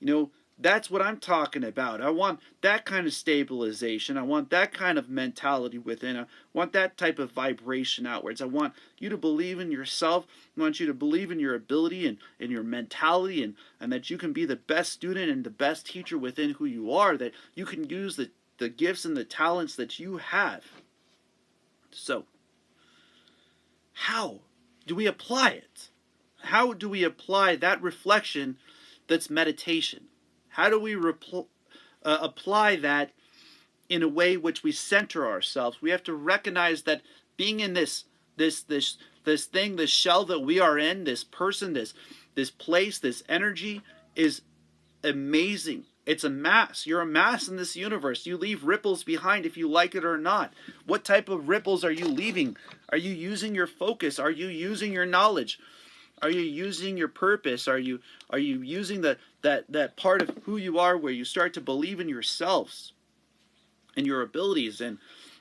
You know, That's what I'm talking about. I want that kind of stabilization. I want that kind of mentality within. I want that type of vibration outwards. I want you to believe in yourself. I want you to believe in your ability and your mentality, and that you can be the best student and the best teacher within who you are, that you can use the gifts and the talents that you have. So, how do we apply it? How do we apply that reflection that's meditation? How do we apply that in a way which we center ourselves? We have to recognize that being in this thing, this shell that we are in, this person, this place, this energy is amazing. It's a mass. You're a mass in this universe. You leave ripples behind if you like it or not. What type of ripples are you leaving? Are you using your focus? Are you using your knowledge? Are you using your purpose? Are you using that part of who you are where you start to believe in yourselves and your abilities? And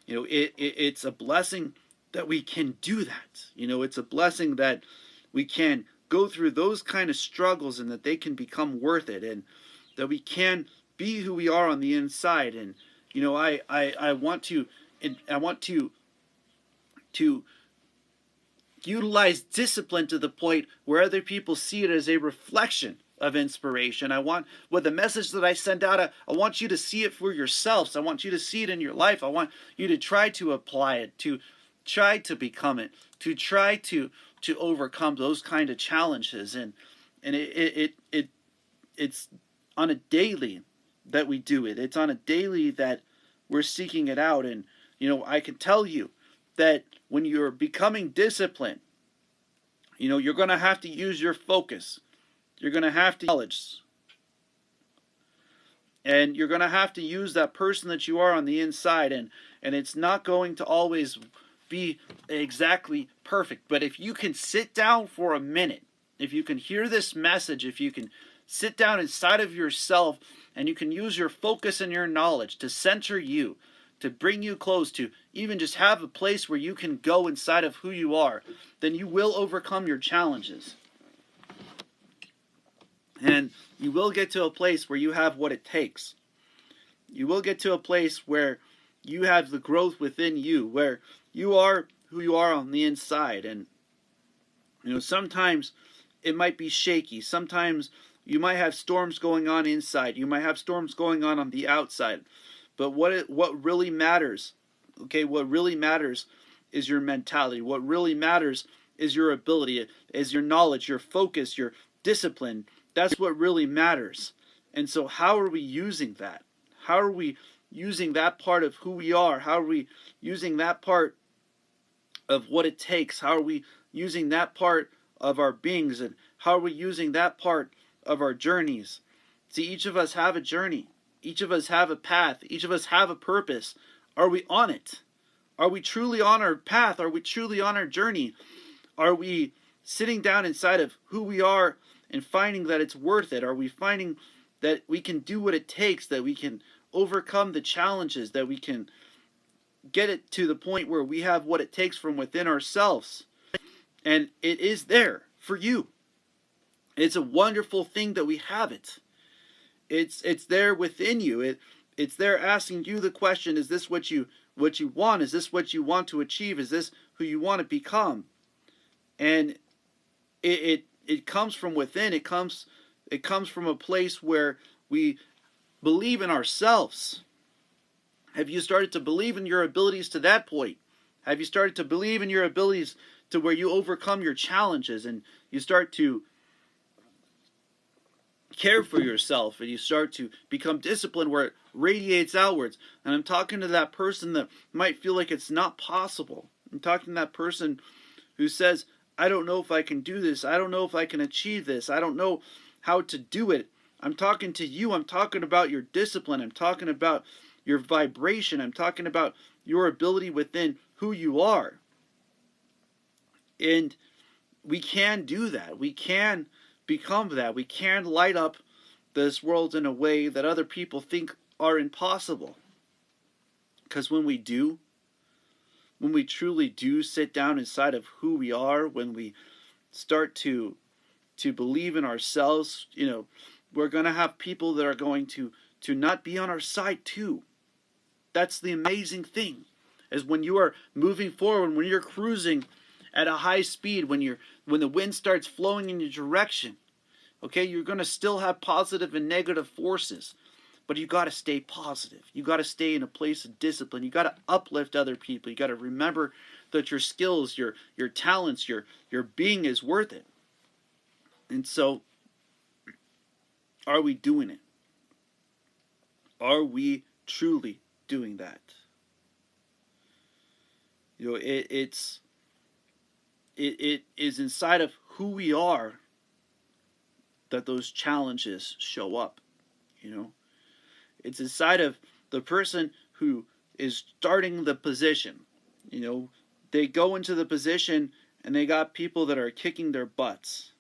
it's a blessing that we can do that. It's a blessing that we can go through those kind of struggles and that they can become worth it, and that we can be who we are on the inside. And I want to utilize discipline to the point where other people see it as a reflection of inspiration. I want, with the message that I send out, I want you to see it for yourselves. I want you to see it in your life. I want you to try to apply it, to try to become it, to try to overcome those kind of challenges. And it's on a daily that we do it. It's on a daily that we're seeking it out. And I can tell you that when you're becoming disciplined, you're going to have to use your focus. You're going to have to knowledge. And you're going to have to use that person that you are on the inside. And it's not going to always be exactly perfect. But if you can sit down for a minute, if you can hear this message, if you can sit down inside of yourself and you can use your focus and your knowledge to center you, to bring you close, to even just have a place where you can go inside of who you are, then you will overcome your challenges. And you will get to a place where you have what it takes. You will get to a place where you have the growth within you, where you are who you are on the inside. And sometimes it might be shaky. Sometimes you might have storms going on inside. You might have storms going on the outside. But what really matters, what really matters is your mentality. What really matters is your ability, is your knowledge, your focus, your discipline. That's what really matters. And so how are we using that? How are we using that part of who we are? How are we using that part of what it takes? How are we using that part of our beings? And how are we using that part of our journeys? See, each of us have a journey. Each of us have a path. Each of us have a purpose. Are we on it? Are we truly on our path? Are we truly on our journey? Are we sitting down inside of who we are and finding that it's worth it? Are we finding that we can do what it takes, that we can overcome the challenges, that we can get it to the point where we have what it takes from within ourselves? And it is there for you. It's a wonderful thing that we have it. It's there within you. It's there asking you the question: is this what you want? Is this what you want to achieve? Is this who you want to become? And it comes from within. It comes from a place where we believe in ourselves. Have you started to believe in your abilities to that point? Have you started to believe in your abilities to where you overcome your challenges and you start to care for yourself and you start to become disciplined where it radiates outwards? And I'm talking to that person that might feel like it's not possible. I'm talking to that person who says, I don't know if I can do this. I don't know if I can achieve this. I don't know how to do it. I'm talking to you. I'm talking about your discipline. I'm talking about your vibration. I'm talking about your ability within who you are. And we can do that. We can become that. We can light up this world in a way that other people think are impossible. Because when we truly do sit down inside of who we are, when we start to believe in ourselves, We're going to have people that are going to not be on our side too. That's the amazing thing, is when you are moving forward, when you're cruising at a high speed, when the wind starts flowing in your direction, okay, you're going to still have positive and negative forces, but you got to stay positive. You got to stay in a place of discipline. You got to uplift other people. You got to remember that your skills, your talents, your being is worth it. And so, are we doing it? Are we truly doing that? You know, it is inside of who we are that those challenges show up. You know, it's inside of the person who is starting the position. You know, they go into the position and they got people that are kicking their butts.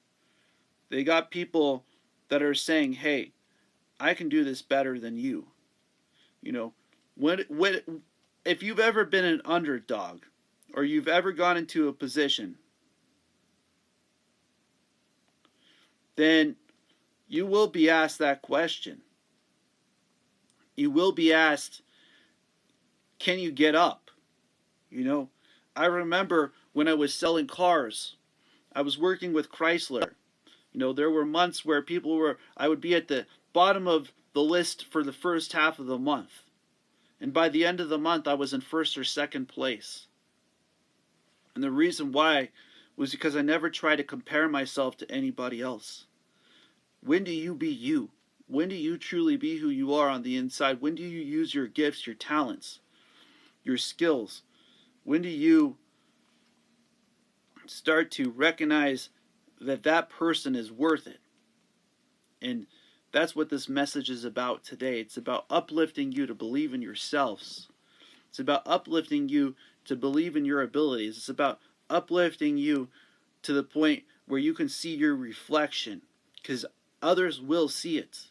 They got people that are saying, "Hey, I can do this better than you." You know, when if you've ever been an underdog, or you've ever gone into a position, then you will be asked that question. You will be asked, can you get up? You know, I remember when I was selling cars, I was working with Chrysler. You know, there were months where I would be at the bottom of the list for the first half of the month. And by the end of the month, I was in first or second place. And the reason why was because I never tried to compare myself to anybody else. When do you be you? When do you truly be who you are on the inside? When do you use your gifts, your talents, your skills? When do you start to recognize that that person is worth it? And that's what this message is about today. It's about uplifting you to believe in yourselves. It's about uplifting you to believe in your abilities. It's about uplifting you to the point where you can see your reflection, because others will see it.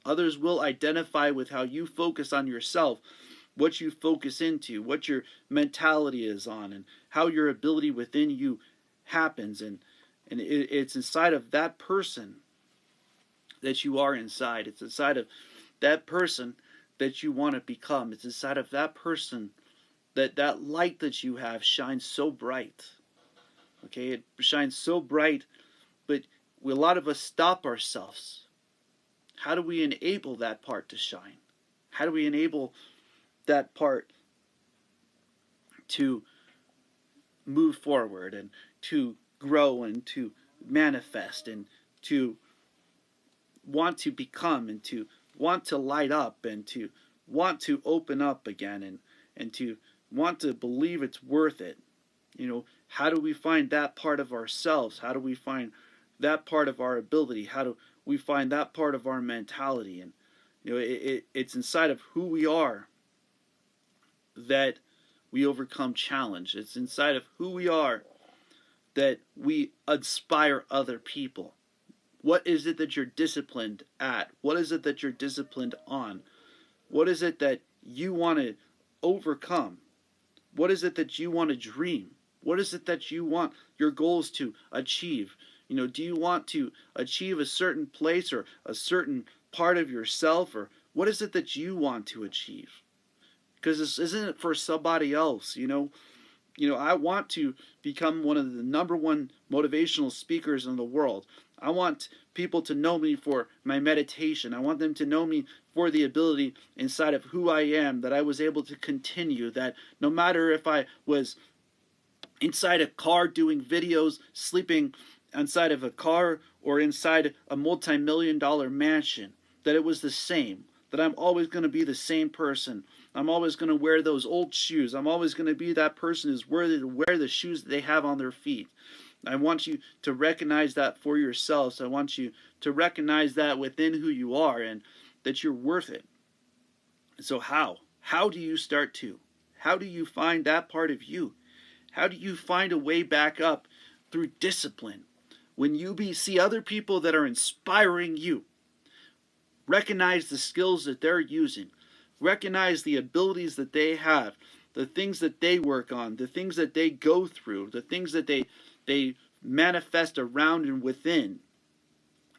Others will identify with how you focus on yourself, what you focus into, what your mentality is on, and how your ability within you happens. And it's inside of that person that you are inside. It's inside of that person that you want to become. It's inside of that person that light that you have shines so bright. Okay, it shines so bright, but a lot of us stop ourselves. How do we enable that part to shine? How do we enable that part to move forward and to grow and to manifest and to want to become and to want to light up and to want to open up again and to want to believe it's worth it? You know, how do we find that part of ourselves? How do we find that part of our ability? How do we find that part of our mentality? And you know, it's inside of who we are that we overcome challenge. It's inside of who we are that we inspire other people. What is it that you're disciplined at? What is it that you're disciplined on? What is it that you want to overcome? What is it that you want to dream? What is it that you want your goals to achieve? You know, do you want to achieve a certain place or a certain part of yourself? Or what is it that you want to achieve? Because this isn't for somebody else, you know. I want to become one of the #1 motivational speakers in the world. I want people to know me for my meditation. I want them to know me for the ability inside of who I am, that I was able to continue, that no matter if I was inside a car doing videos, sleeping inside of a car, or inside a multi-million-dollar mansion, that it was the same, that I'm always going to be the same person. I'm always going to wear those old shoes. I'm always going to be that person who's worthy to wear the shoes that they have on their feet. I want you to recognize that for yourselves. I want you to recognize that within who you are and that you're worth it. So how? How do you start to? How do you find that part of you? How do you find a way back up through discipline? When you see other people that are inspiring you, recognize the skills that they're using. Recognize the abilities that they have, the things that they work on, the things that they go through, the things that they manifest around and within.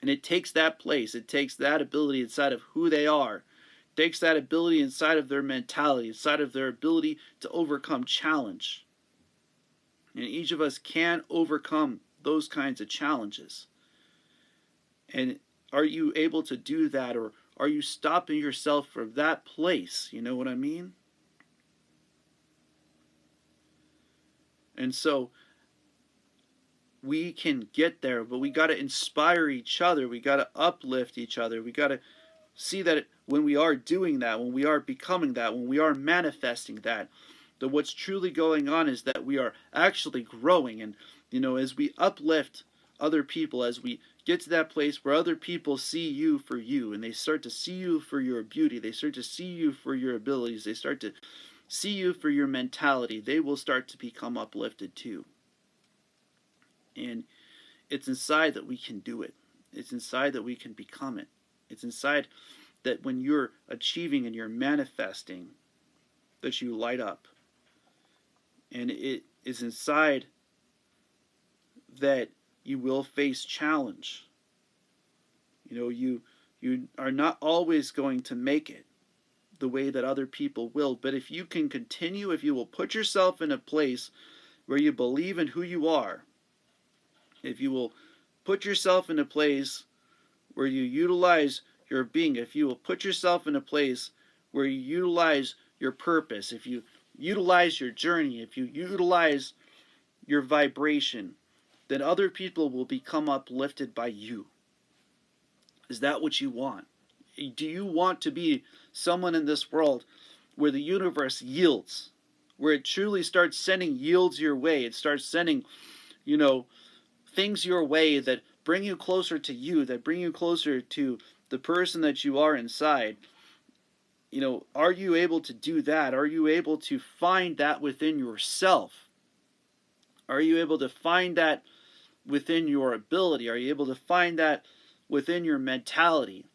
And it takes that place, it takes that ability inside of who they are, it takes that ability inside of their mentality, inside of their ability to overcome challenge. And each of us can overcome those kinds of challenges. And are you able to do that, or are you stopping yourself from that place? You know what I mean? And so we can get there, but we got to inspire each other. We got to uplift each other. We got to see that when we are doing that, when we are becoming that, when we are manifesting that what's truly going on is that we are actually growing. And, as we uplift other people, as we get to that place where other people see you for you, and they start to see you for your beauty, they start to see you for your abilities, they start to see you for your mentality, they will start to become uplifted too. And it's inside that we can do it. It's inside that we can become it. It's inside that when you're achieving and you're manifesting, that you light up. And it is inside that you will face challenge. You are not always going to make it the way that other people will. But if you can continue, if you will put yourself in a place where you believe in who you are, if you will put yourself in a place where you utilize your being, if you will put yourself in a place where you utilize your purpose, if you utilize your journey, if you utilize your vibration, then other people will become uplifted by you. Is that what you want? Do you want to be someone in this world where the universe yields, where it truly starts sending yields your way? It starts sending, things your way that bring you closer to you, that bring you closer to the person that you are inside. Are you able to do that? Are you able to find that within yourself? Are you able to find that within your ability? Are you able to find that within your mentality?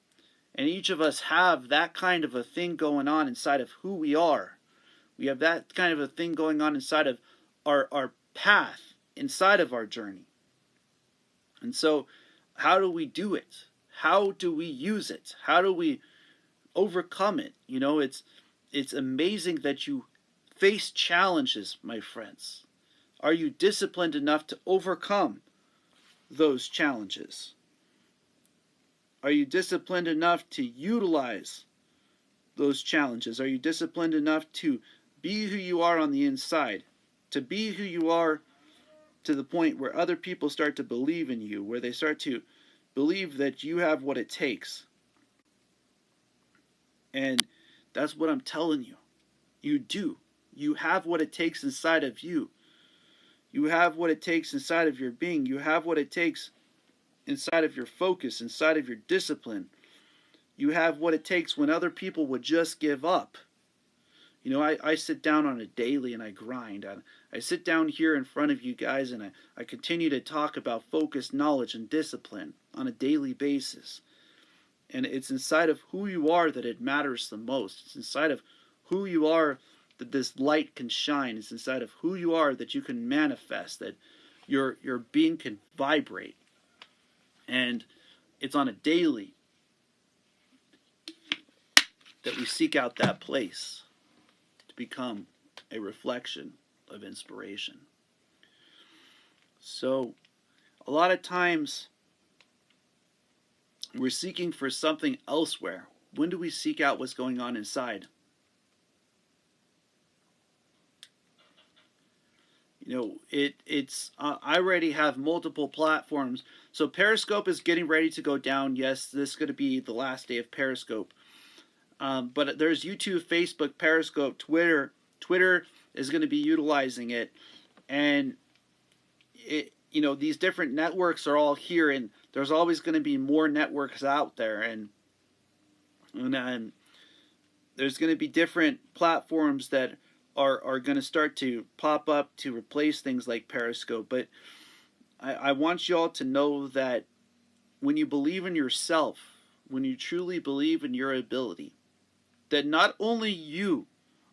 And each of us have that kind of a thing going on inside of who we are. We have that kind of a thing going on inside of our path, inside of our journey. And so, how do we do it? How do we use it? How do we overcome it? It's amazing that you face challenges, my friends. Are you disciplined enough to overcome those challenges? Are you disciplined enough to utilize those challenges? Are you disciplined enough to be who you are on the inside? To be who you are to the point where other people start to believe in you, where they start to believe that you have what it takes. And that's what I'm telling you. You do. You have what it takes inside of you. You have what it takes inside of your being. You have what it takes inside of your focus, inside of your discipline. You have what it takes when other people would just give up. I sit down on a daily and I grind. I sit down here in front of you guys and I continue to talk about focus, knowledge, and discipline on a daily basis. And it's inside of who you are that it matters the most. It's inside of who you are that this light can shine. It's inside of who you are that you can manifest, that your being can vibrate. And it's on a daily that we seek out that place to become a reflection of inspiration. So, a lot of times we're seeking for something elsewhere. When do we seek out what's going on inside? I already have multiple platforms. So Periscope is getting ready to go down. Yes, this is going to be the last day of Periscope. But there's YouTube, Facebook, Periscope, Twitter. Twitter is going to be utilizing it. And these different networks are all here, and there's always going to be more networks out there, and there's going to be different platforms that are going to start to pop up to replace things like Periscope. But I want you all to know that when you believe in yourself, when you truly believe in your ability, that not only you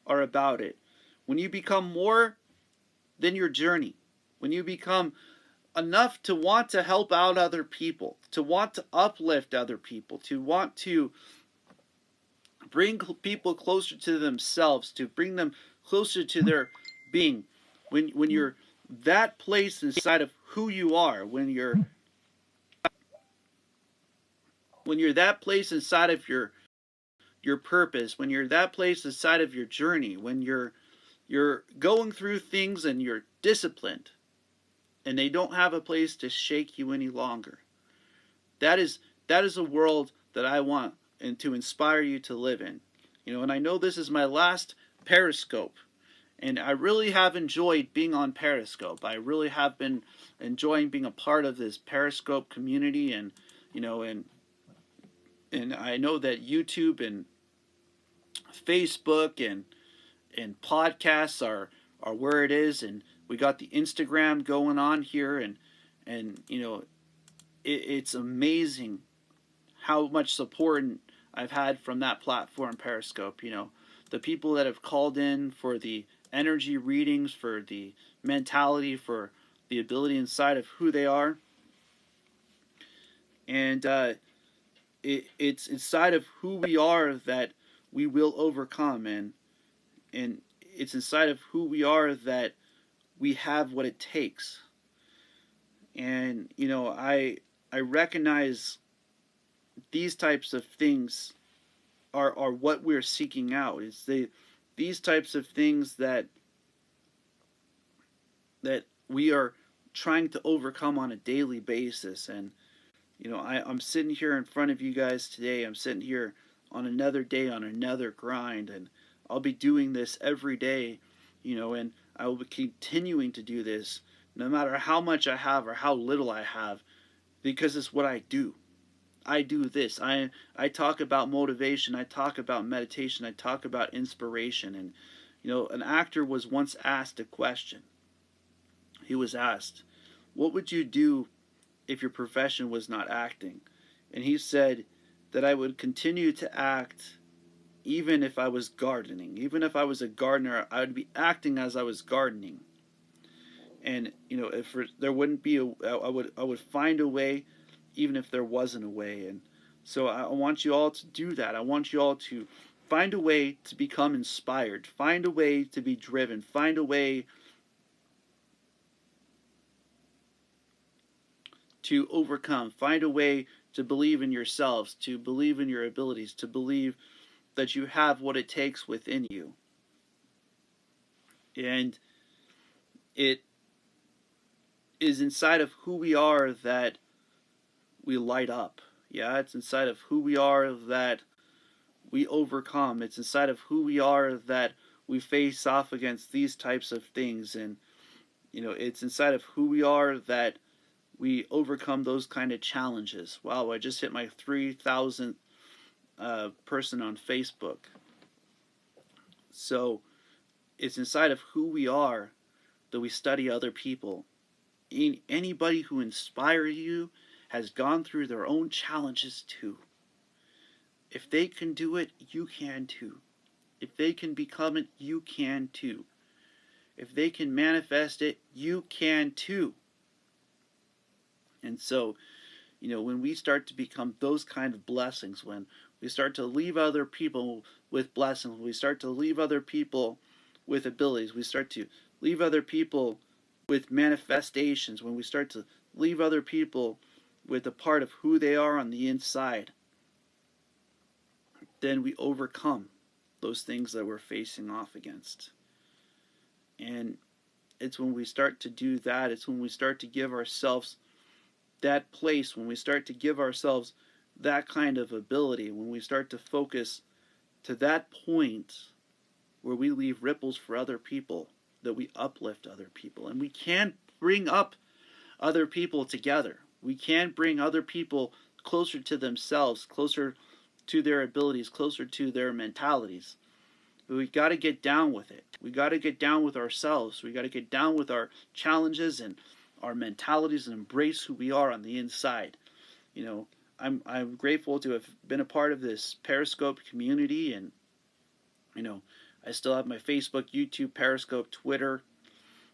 are about it, when you become more than your journey, when you become enough to want to help out other people, to want to uplift other people, to want to bring people closer to themselves, to bring them closer to their being. When you're that place inside of who you are, when you're that place inside of your purpose, when you're that place inside of your journey, when you're going through things and you're disciplined and they don't have a place to shake you any longer. That is a world that I want and to inspire you to live in. And I know this is my last Periscope, and I really have enjoyed being on Periscope. I really have been enjoying being a part of this Periscope community, and and I know that YouTube and Facebook and podcasts are where it is, and we got the Instagram going on here, and it's amazing how much support I've had from that platform, Periscope. The people that have called in for the energy readings, for the mentality, for the ability inside of who they are, and it's inside of who we are that we will overcome, and it's inside of who we are that we have what it takes. And I recognize these types of things are what we're seeking out. It's these types of things that we are trying to overcome on a daily basis. And I'm sitting here in front of you guys today. I'm sitting here on another day, on another grind, and I'll be doing this every day, and I will be continuing to do this no matter how much I have or how little I have, because it's what I do. I do this. I talk about motivation. I talk about meditation. I talk about inspiration. And an actor was once asked a question. He was asked, "What would you do if your profession was not acting?" And he said that I would continue to act even if I was gardening. Even if I was a gardener, I would be acting as I was gardening. And if there wouldn't be I would find a way, even if there wasn't a way. And so I want you all to do that. I want you all to find a way to become inspired. Find a way to be driven. Find a way to overcome. Find a way to believe in yourselves, to believe in your abilities, to believe that you have what it takes within you. And it is inside of who we are that we light up. Yeah, it's inside of who we are that we overcome. It's inside of who we are that we face off against these types of things. And it's inside of who we are that we overcome those kind of challenges. Wow, I just hit my 3,000th person on Facebook. So it's inside of who we are that we study other people. Anybody who inspires you has gone through their own challenges too. If they can do it, you can too. If they can become it, you can too. If they can manifest it, you can too. And so, when we start to become those kind of blessings, when we start to leave other people with blessings, we start to leave other people with abilities, we start to leave other people with manifestations, when we start to leave other people with a part of who they are on the inside, then we overcome those things that we're facing off against. And it's when we start to do that, it's when we start to give ourselves that place, when we start to give ourselves that kind of ability, when we start to focus to that point where we leave ripples for other people, that we uplift other people. And we can bring up other people together. We can bring other people closer to themselves, closer to their abilities, closer to their mentalities. But we got to get down with it. We got to get down with ourselves. We got to get down with our challenges and our mentalities and embrace who we are on the inside. I'm grateful to have been a part of this Periscope community, and I still have my Facebook, YouTube, Periscope, Twitter,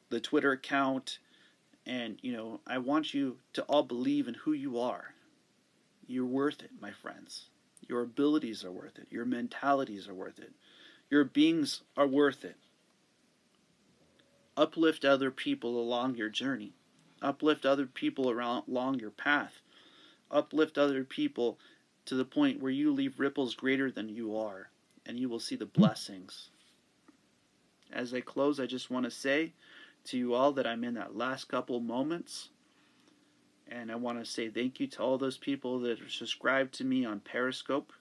the Twitter account, And, I want you to all believe in who you are. You're worth it, my friends. Your abilities are worth it. Your mentalities are worth it. Your beings are worth it. Uplift other people along your journey. Uplift other people along your path. Uplift other people to the point where you leave ripples greater than you are, and you will see the blessings. As I close, I just want to say to you all that I'm in that last couple moments, and I want to say thank you to all those people that are subscribed to me on Periscope,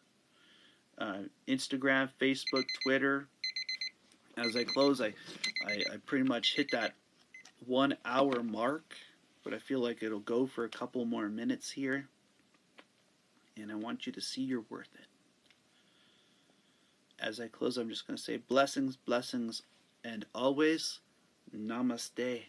Instagram, Facebook, Twitter. As I close, I pretty much hit that 1 hour mark, but I feel like it'll go for a couple more minutes here. And I want you to see you're worth it. As I close, I'm just going to say blessings, blessings, and always namaste.